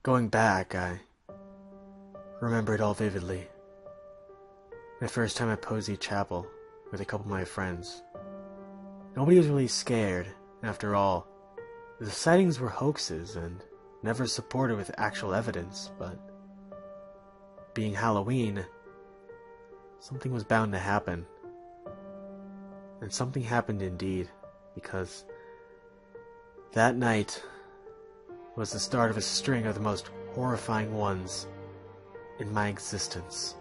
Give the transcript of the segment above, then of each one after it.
Going back, I remember it all vividly. My first time at Posey Chapel with a couple of my friends. Nobody was really scared, after all. The sightings were hoaxes and never supported with actual evidence, but being Halloween, something was bound to happen. And something happened indeed, because that night was the start of a string of the most horrifying ones in my existence.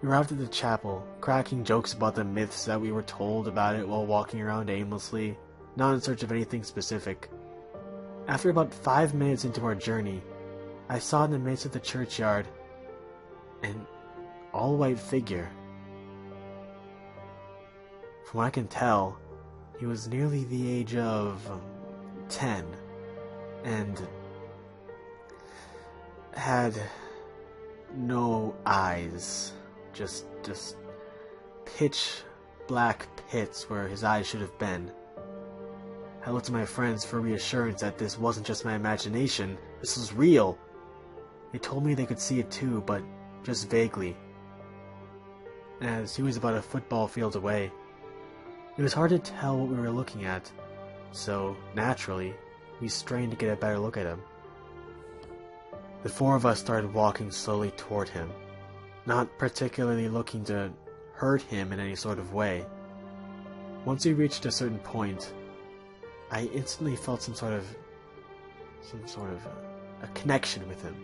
We arrived at the chapel, cracking jokes about the myths that we were told about it while walking around aimlessly, not in search of anything specific. After about 5 minutes into our journey, I saw in the midst of the churchyard an all-white figure. From what I can tell, he was nearly the age of 10, and had no eyes, just pitch black pits where his eyes should have been. I looked to my friends for reassurance that this wasn't just my imagination, this was real. They told me they could see it too, but just vaguely, as he was about a football field away. It was hard to tell what we were looking at, so naturally, we strained to get a better look at him. The four of us started walking slowly toward him, not particularly looking to hurt him in any sort of way. Once we reached a certain point, I instantly felt some sort of a connection with him.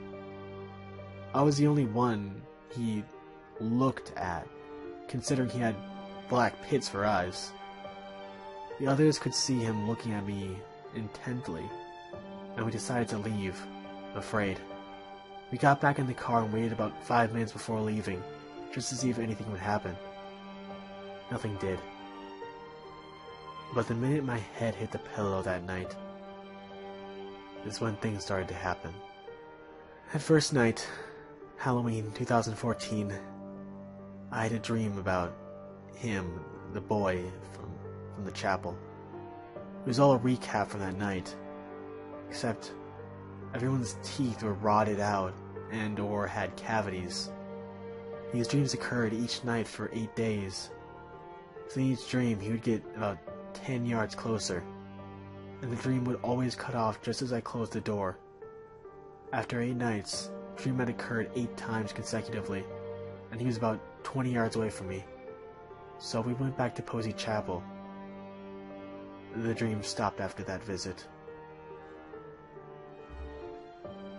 I was the only one he looked at, considering he had black pits for eyes. The others could see him looking at me intently, and we decided to leave, afraid. We got back in the car and waited about 5 minutes before leaving, just to see if anything would happen. Nothing did. But the minute my head hit the pillow that night, is when things started to happen. That first night, Halloween 2014, I had a dream about him, the boy from the chapel. It was all a recap from that night, except everyone's teeth were rotted out and or had cavities. These dreams occurred each night for 8 days. So in each dream, he would get about 10 yards closer, and the dream would always cut off just as I closed the door. After 8 nights, the dream had occurred 8 times consecutively, and he was about 20 yards away from me. So we went back to Posey Chapel. The dream stopped after that visit.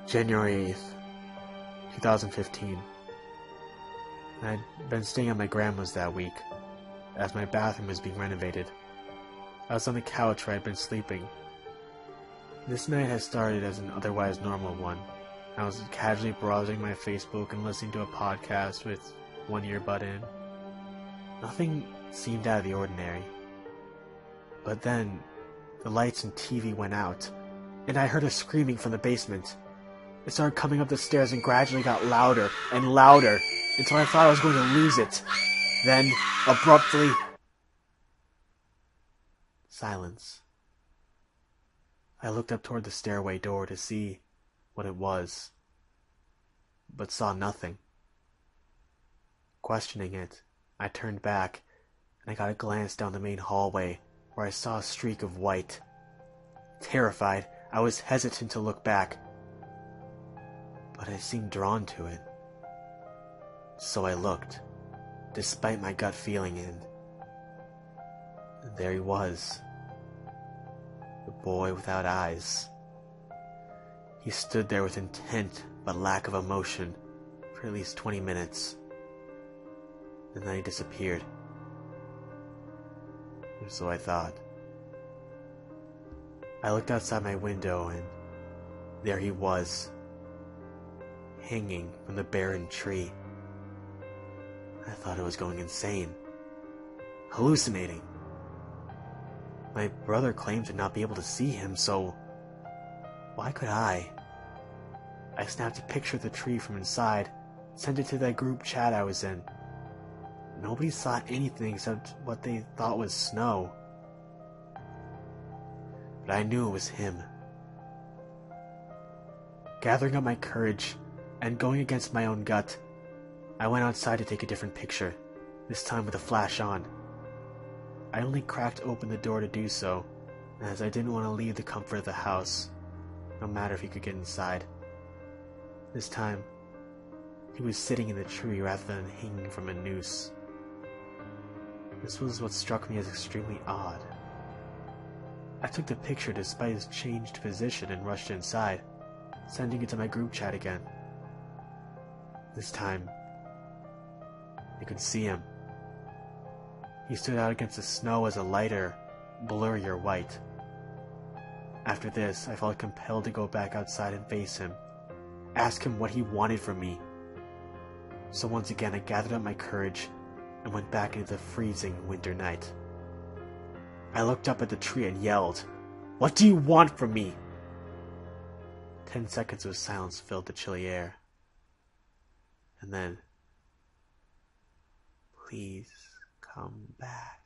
January 8th, 2015. I'd been staying at my grandma's that week, as my bathroom was being renovated. I was on the couch where I'd been sleeping. This night had started as an otherwise normal one. I was casually browsing my Facebook and listening to a podcast with one earbud in. Nothing seemed out of the ordinary. But then, the lights and TV went out, and I heard a screaming from the basement. It started coming up the stairs and gradually got louder and louder, until I thought I was going to lose it. Then, abruptly, silence. I looked up toward the stairway door to see what it was, but saw nothing. Questioning it, I turned back, and I got a glance down the main hallway, where I saw a streak of white. Terrified, I was hesitant to look back, but I seemed drawn to it. So I looked, despite my gut feeling, and there he was. The boy without eyes. He stood there with intent but lack of emotion for at least 20 minutes. And then he disappeared. Or so I thought. I looked outside my window, and there he was, hanging from the barren tree. I thought I was going insane. Hallucinating. My brother claimed to not be able to see him, so why could I? I snapped a picture of the tree from inside, sent it to that group chat I was in. Nobody saw anything except what they thought was snow. But I knew it was him. Gathering up my courage and going against my own gut, I went outside to take a different picture, this time with a flash on. I only cracked open the door to do so, as I didn't want to leave the comfort of the house, no matter if he could get inside. This time, he was sitting in the tree rather than hanging from a noose. This was what struck me as extremely odd. I took the picture despite his changed position and rushed inside, sending it to my group chat again. This time, I could see him. He stood out against the snow as a lighter, blurrier white. After this, I felt compelled to go back outside and face him, ask him what he wanted from me. So once again, I gathered up my courage and went back into the freezing winter night. I looked up at the tree and yelled, "What do you want from me?" 10 seconds of silence filled the chilly air. And then, "Please come back."